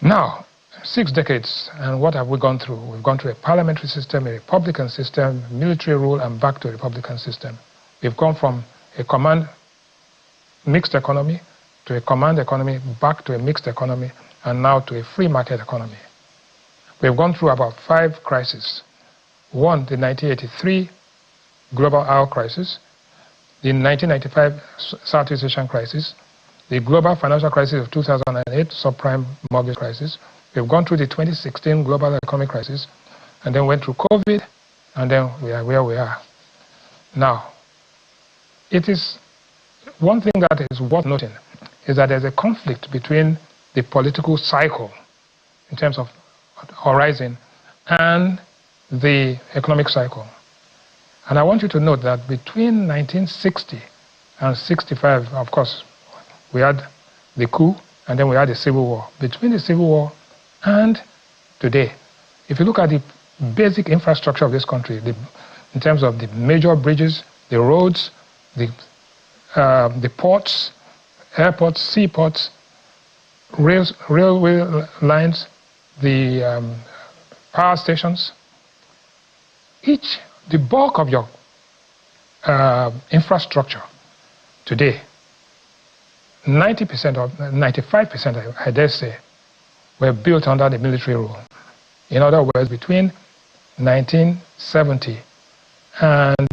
Now, 6 decades, and what have we gone through? We've gone through a parliamentary system, a republican system, military rule, and back to a republican system. We've gone from a command mixed economy to a command economy, back to a mixed economy, and now to a free market economy. We've gone through about 5 crises. One, the 1983 global oil crisis, the 1995 Southeast Asian crisis, the global financial crisis of 2008, subprime mortgage crisis. We've gone through the 2016 global economic crisis, and then went through COVID, and then we are where we are. Now, it is one thing that is worth noting is that there's a conflict between the political cycle in terms of horizon and the economic cycle. And I want you to note that between 1960 and 65, of course, we had the coup, and then we had the Civil War. Between the Civil War and today, if you look at the basic infrastructure of this country, in terms of the major bridges, the roads, the ports, airports, seaports, railway lines, the power stations, the bulk of your infrastructure today, 90% or 95%, I dare say, were built under the military rule. In other words, between 1970 and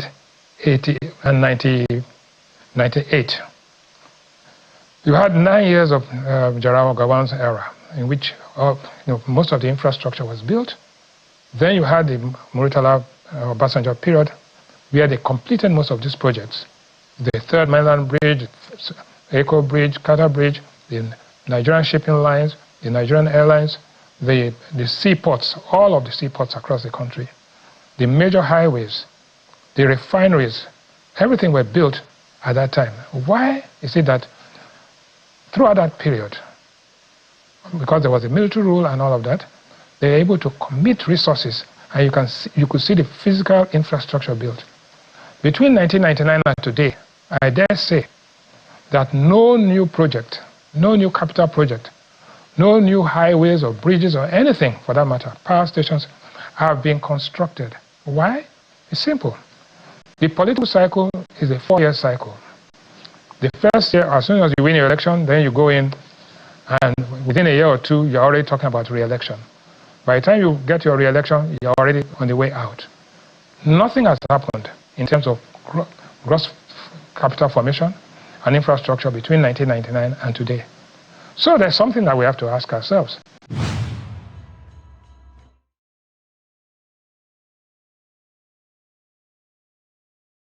1998, you had 9 years of Jarawa Gawan's era, in which most of the infrastructure was built. Then you had the Muritala Obasanjo period, where they completed most of these projects. The Third Mainland Bridge, Echo Bridge, Qatar Bridge, the Nigerian shipping lines, the Nigerian airlines, the seaports, all of the seaports across the country, the major highways, the refineries, everything were built at that time. Why is it that throughout that period, because there was a military rule and all of that, they were able to commit resources, and you could see the physical infrastructure built. Between 1999 and today, I dare say that no new project, no new capital project, no new highways or bridges or anything for that matter, power stations, have been constructed. Why? It's simple. The political cycle is a 4-year cycle. The first year, as soon as you win your election, then you go in, and within a year or two, you're already talking about re-election. By the time you get your re-election, you're already on the way out. Nothing has happened in terms of gross capital formation and infrastructure between 1999 and today. So there's something that we have to ask ourselves.